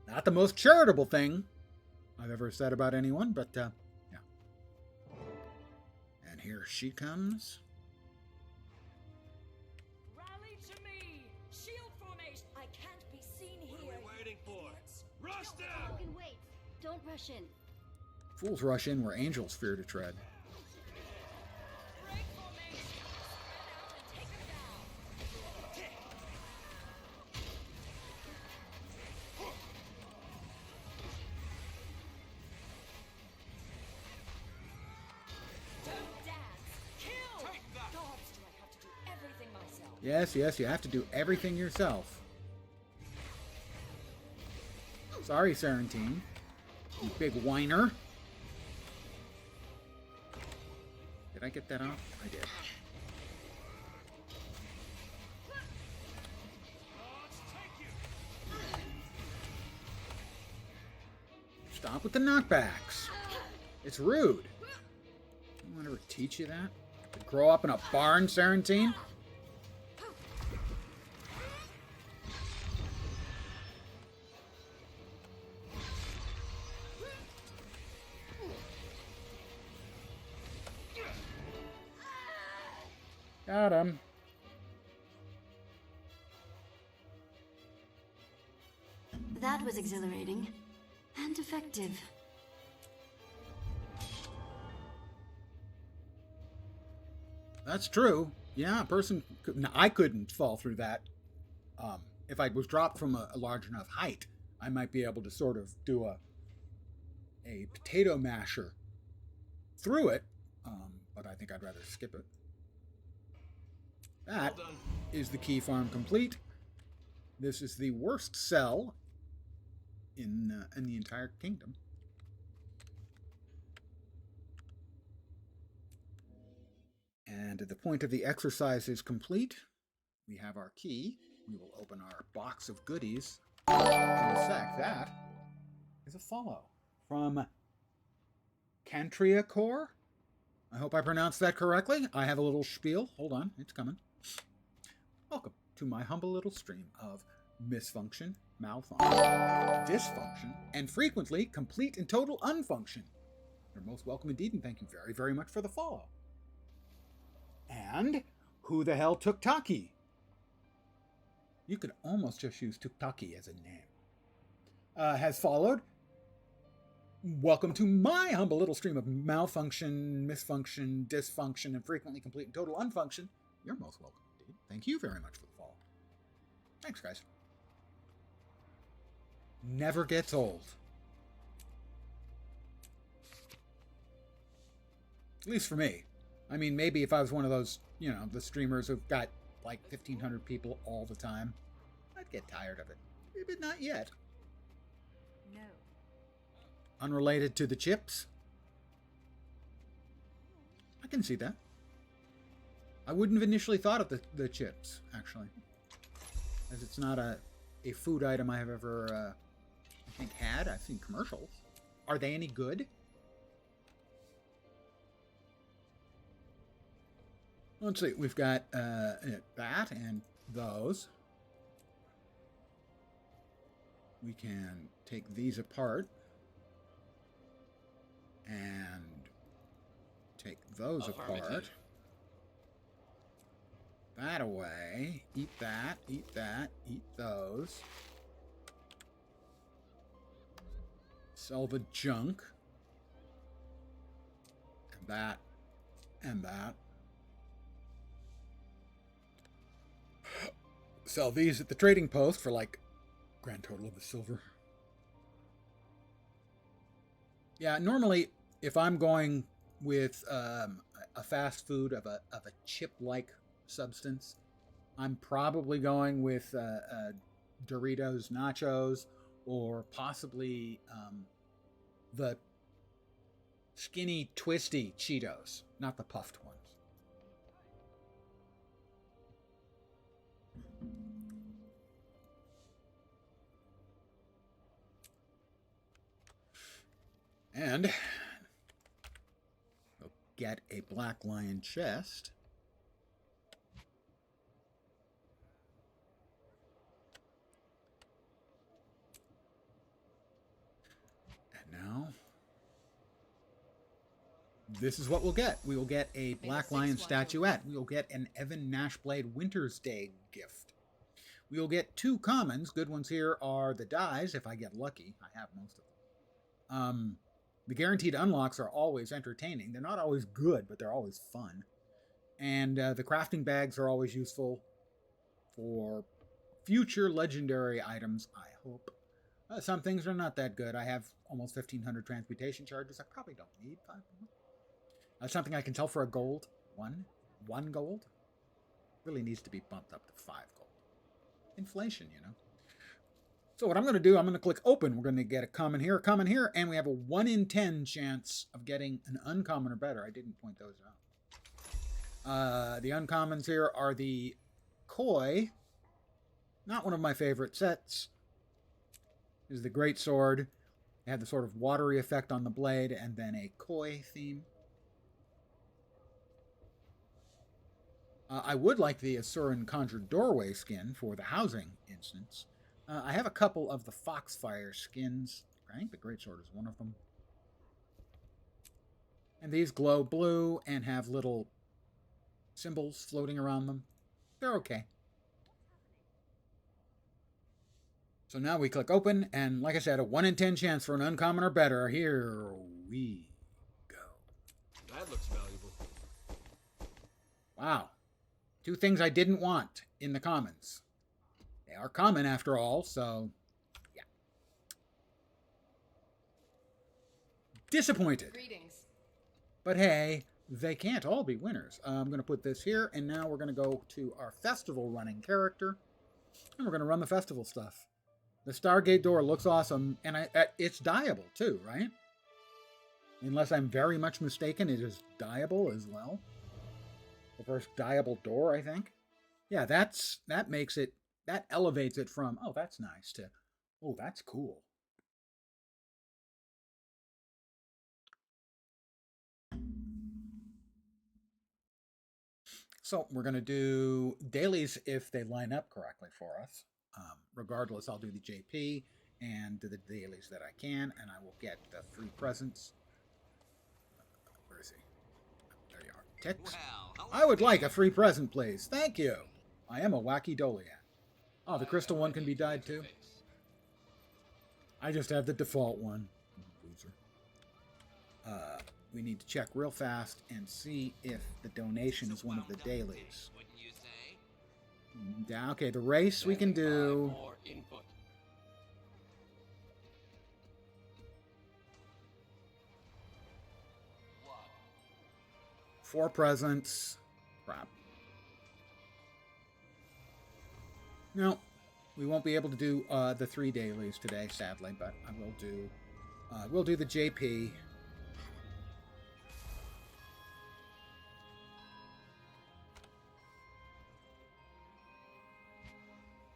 Not the most charitable thing I've ever said about anyone, but yeah. And here she comes. Rally to me! Shield formation! I can't be seen here. What are we waiting for? Rush them! Logan, wait! Don't rush in. Fools rush in where angels fear to tread. Break formation! Spread out and take her down! Don't dance! Kill! Gods, do I have to do everything myself? Yes, you have to do everything yourself. Sorry, Sarantine. You big whiner. Did I get that off? I did. Stop with the knockbacks. It's rude. I want to teach you that? To grow up in a barn, Sarantine? Got him. That was exhilarating. And effective. That's true. Yeah, a person could, no, I couldn't fall through that. If I was dropped from a large enough height, I might be able to sort of do a potato masher through it, but I think I'd rather skip it. That is the key farm complete. This is the worst cell in the entire kingdom. And at the point of the exercise is complete, we have our key. We will open our box of goodies in a sec. That is a follow from Cantria Core. I hope I pronounced that correctly. I have a little spiel. Hold on, it's coming. Welcome to my humble little stream of misfunction, malfunction, dysfunction, and frequently complete and total unfunction. You're most welcome indeed, and thank you very, very much for the follow. And who the hell took Taki? You could almost just use Tuktaki as a name. Has followed. Welcome to my humble little stream of malfunction, misfunction, dysfunction, and frequently complete and total unfunction. You're most welcome indeed. Thank you very much for the follow. Thanks, guys. Never gets old. At least for me. I mean, maybe if I was one of those, the streamers who've got like 1,500 people all the time, I'd get tired of it. But not yet. No. Unrelated to the chips? I can see that. I wouldn't have initially thought of the chips, actually. As it's not a food item I have ever, I think, had. I've seen commercials. Are they any good? Let's see, we've got that and those. we can take these apart and take those apart. That away. Eat that, eat that, eat those. Sell the junk. And that. And that. Sell these at the trading post for like grand total of the silver. Yeah, normally if I'm going with a fast food of a chip-like substance, I'm probably going with Doritos Nachos, or possibly the skinny twisty Cheetos, not the puffed ones. And we'll get a Black Lion chest. And now, this is what we'll get. We will get a Black Lion statuette. We will get an Evan Nashblade Winter's Day gift. We will get 2 commons. Good ones here are the dies, if I get lucky. I have most of them. The guaranteed unlocks are always entertaining. They're not always good, but they're always fun. And the crafting bags are always useful for future legendary items, I hope. Some things are not that good. I have almost 1,500 transmutation charges. I probably don't need 5 more. Something I can sell for a gold. One gold? Really needs to be bumped up to 5 gold. Inflation, you know. So what I'm going to do, I'm going to click open. We're going to get a common here, and we have a 1 in 10 chance of getting an uncommon or better. I didn't point those out. The uncommons here are the Koi. Not one of my favorite sets. This is the Great Sword. It had the sort of watery effect on the blade, and then a Koi theme. I would like the Asuran Conjured Doorway skin for the housing instance. I have a couple of the Foxfire skins. I think the Greatsword is one of them. And these glow blue and have little symbols floating around them. They're okay. So now we click open, and like I said, a 1 in 10 chance for an uncommon or better. Here we go. That looks valuable. Wow. 2 things I didn't want in the commons. They are common after all, so yeah. Disappointed. Greetings. But hey, they can't all be winners. I'm going to put this here, and now we're going to go to our festival running character, and we're going to run the festival stuff. The Stargate door looks awesome, and it's dyeable too, right? Unless I'm very much mistaken, it is dyeable as well. The first dyeable door, I think. Yeah, that makes it. That elevates it from, oh, that's nice, to, oh, that's cool. So we're going to do dailies if they line up correctly for us. Regardless, I'll do the JP and do the dailies that I can, and I will get the free presents. Where is he? There you are. Tix. I would like a free present, please. Thank you. I am a wacky Dolian. Oh, the crystal one can be dyed too? I just have the default one. Loser. We need to check real fast and see if the donation is one of the dailies. Yeah, okay, the race we can do. 4 presents. Crap. No, we won't be able to do the 3 dailies today, sadly, but I will do. We'll do the JP.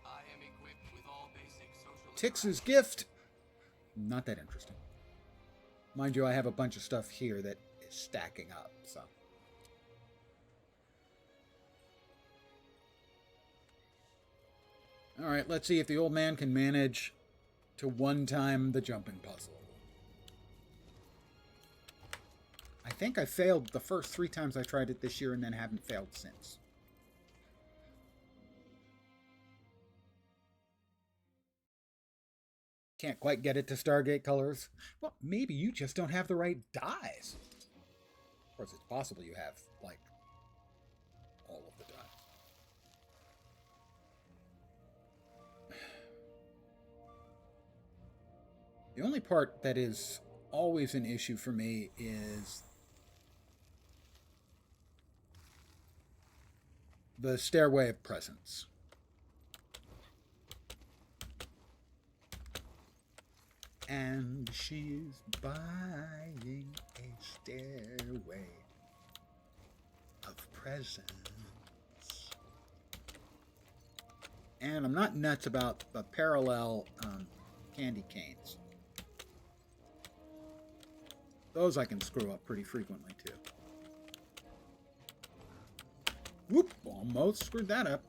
I am equipped with all basic social. Tix's gift. Not that interesting. Mind you, I have a bunch of stuff here that is stacking up, so. All right, let's see if the old man can manage to one-time the jumping puzzle. I think I failed the first 3 times I tried it this year and then haven't failed since. Can't quite get it to Stargate colors. Well, maybe you just don't have the right dyes. Of course, it's possible you have, like, all of the dyes. The only part that is always an issue for me is the Stairway of Presence. And she's buying a stairway of presents. And I'm not nuts about the parallel candy canes. Those I can screw up pretty frequently too. Whoop! Almost screwed that up.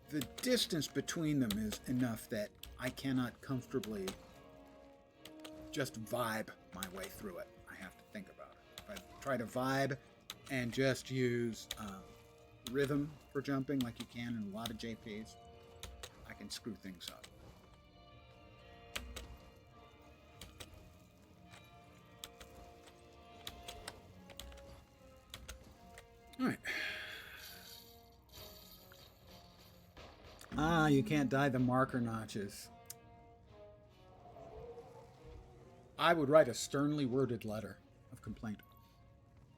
The distance between them is enough that I cannot comfortably just vibe my way through it. I have to think about it. If I try to vibe and just use rhythm for jumping like you can in a lot of JPs, I can screw things up. All right. Ah, you can't dye the marker notches. I would write a sternly worded letter of complaint.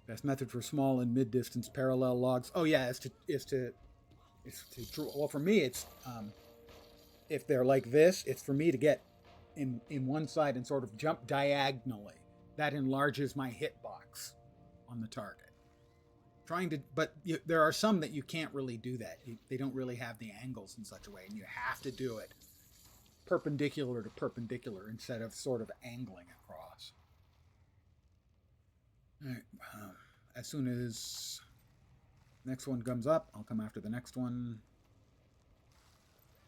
Best method for small and mid-distance parallel logs. Oh yeah, is to draw. Well, for me, it's if they're like this, it's for me to get in one side and sort of jump diagonally. That enlarges my hitbox on the target. There are some that you can't really do that. They don't really have the angles in such a way, and you have to do it perpendicular to perpendicular instead of sort of angling across. All right. As soon as the next one comes up, I'll come after the next one.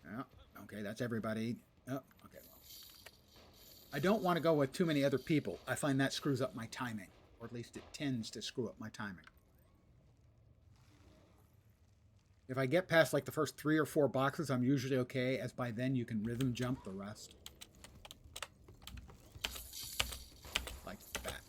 Yeah. Okay, that's everybody. Oh, okay. Well, I don't want to go with too many other people. I find that screws up my timing, or at least it tends to screw up my timing. If I get past like the first 3 or 4 boxes, I'm usually okay, as by then you can rhythm jump the rest. Like that.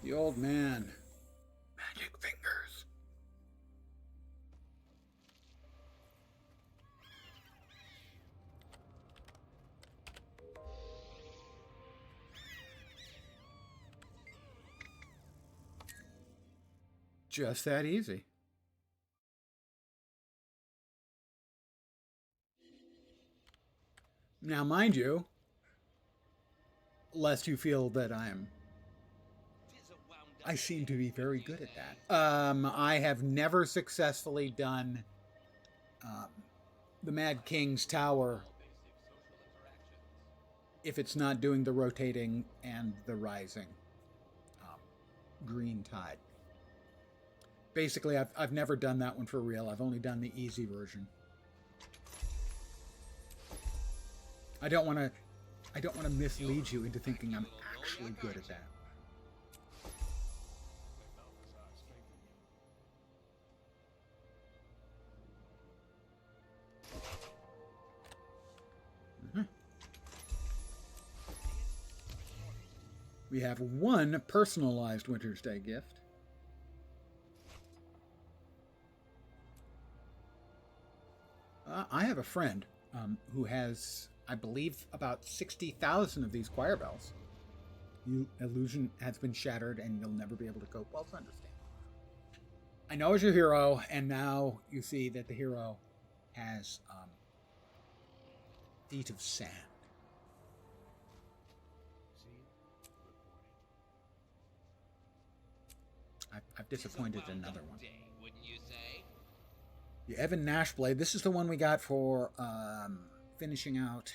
The old man. Magic fingers. Just that easy. Now, mind you, lest you feel that I seem to be very good at that. I have never successfully done the Mad King's Tower if it's not doing the rotating and the rising green tide. Basically, I've never done that one for real. I've only done the easy version. I don't want to mislead you into thinking I'm actually good at that. We have one personalized Winter's Day gift. I have a friend who has, I believe, about 60,000 of these choir bells. Illusion has been shattered and you'll never be able to cope. Well, it's understandable. I know it's your hero, and now you see that the hero has feet of sand. I've disappointed another one. The Evan Nash blade. This is the one we got for finishing out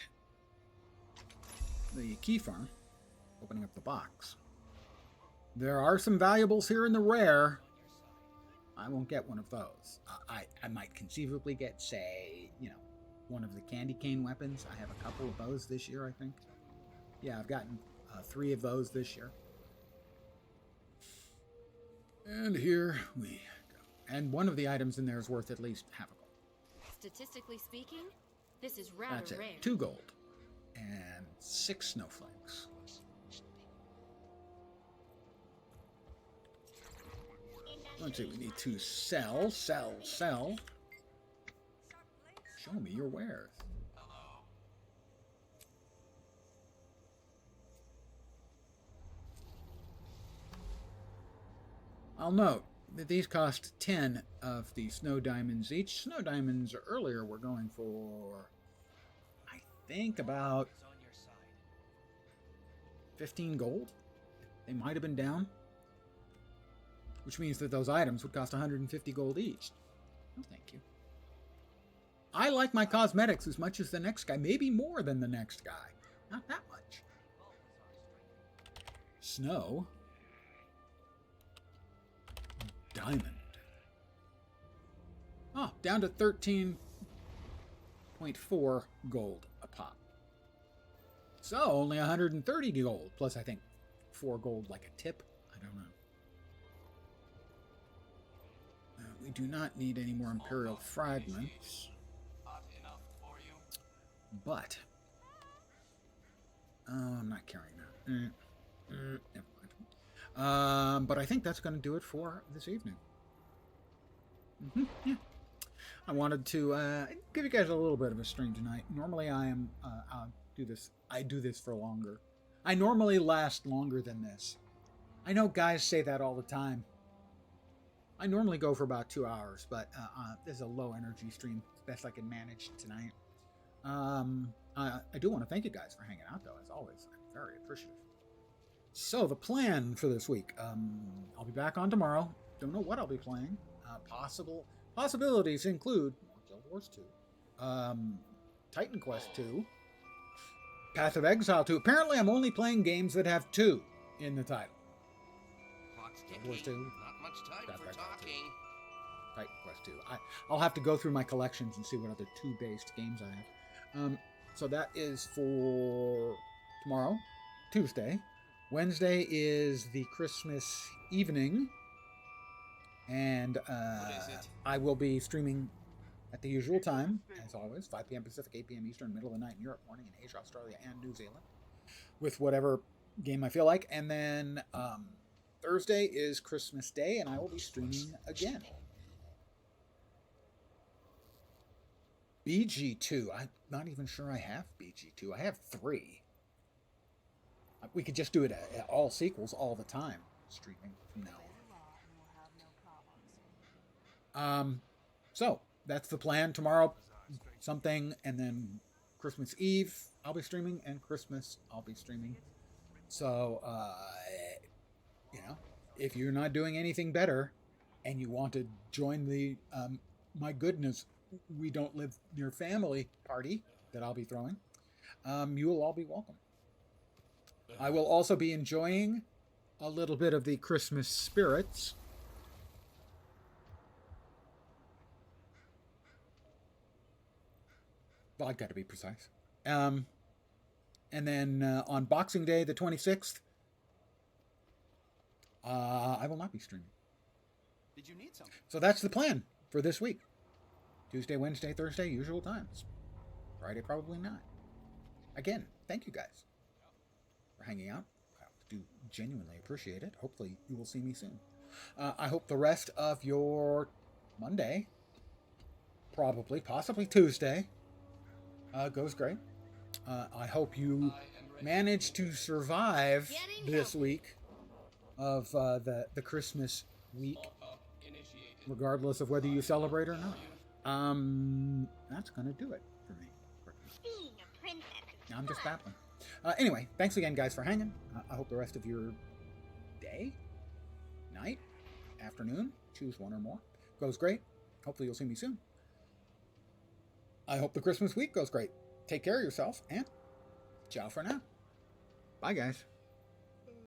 the key farm, opening up the box. There are some valuables here in the rare. I won't get one of those. I might conceivably get, say, one of the candy cane weapons. I have a couple of those this year, I think. Yeah, I've gotten 3 of those this year. And here we go. And one of the items in there is worth at least half a gold. Statistically speaking, this is rather That's it. rare. 2 gold. And 6 snowflakes. Let's see, we need to sell. Show me your wares. I'll note that these cost 10 of the snow diamonds each. Snow diamonds earlier were going for, I think, about 15 gold. They might have been down. Which means that those items would cost 150 gold each. No, thank you. I like my cosmetics as much as the next guy. Maybe more than the next guy. Not that much. Snow. Diamond. Oh, down to 13.4 gold a pop. So, only 130 gold. Plus, I think 4 gold like a tip. I don't know. We do not need any more Imperial fragments. But I'm not carrying that. Never mind. But I think that's going to do it for this evening. Yeah. I wanted to give you guys a little bit of a stream tonight. Normally I do this for longer. I normally last longer than this. I know guys say that all the time. I normally go for about 2 hours, but this is a low energy stream. It's best I can manage tonight. I do want to thank you guys for hanging out, though, as always. I'm very appreciative. So, the plan for this week. I'll be back on tomorrow. Don't know what I'll be playing. Possibilities include Guild Wars 2, Titan Quest 2, Path of Exile 2. Apparently, I'm only playing games that have 2 in the title. Guild Wars 2. Not much time for talking. Titan Quest 2. I'll have to go through my collections and see what other 2-based games I have. So that is for tomorrow, Tuesday. Wednesday is the Christmas evening. And I will be streaming at the usual time, as always, 5 p.m. Pacific, 8 p.m. Eastern, middle of the night in Europe, morning in Asia, Australia, and New Zealand, with whatever game I feel like. And then Thursday is Christmas Day, and I will be streaming again. BG2. I'm not even sure I have BG2. I have 3. We could just do it at all sequels all the time, streaming from now on. So that's the plan. Tomorrow, something, and then Christmas Eve I'll be streaming, and Christmas I'll be streaming. So, if you're not doing anything better, and you want to join the my goodness, we don't live near family party that I'll be throwing, you will all be welcome. I will also be enjoying a little bit of the Christmas spirits. Vodka to be precise. And then on Boxing Day, the 26th, I will not be streaming. Did you need something? So that's the plan for this week. Tuesday, Wednesday, Thursday, usual times. Friday, probably not. Again, thank you guys for hanging out. I do genuinely appreciate it. Hopefully you will see me soon. I hope the rest of your Monday probably, possibly Tuesday. Goes great. I hope you manage to survive this week of the Christmas week, regardless of whether you celebrate or not. That's gonna do it for me. Being a princess. I'm just babbling. Anyway, thanks again, guys, for hanging. I hope the rest of your day, night, afternoon, choose one or more, goes great. Hopefully you'll see me soon. I hope the Christmas week goes great. Take care of yourself, and ciao for now. Bye, guys.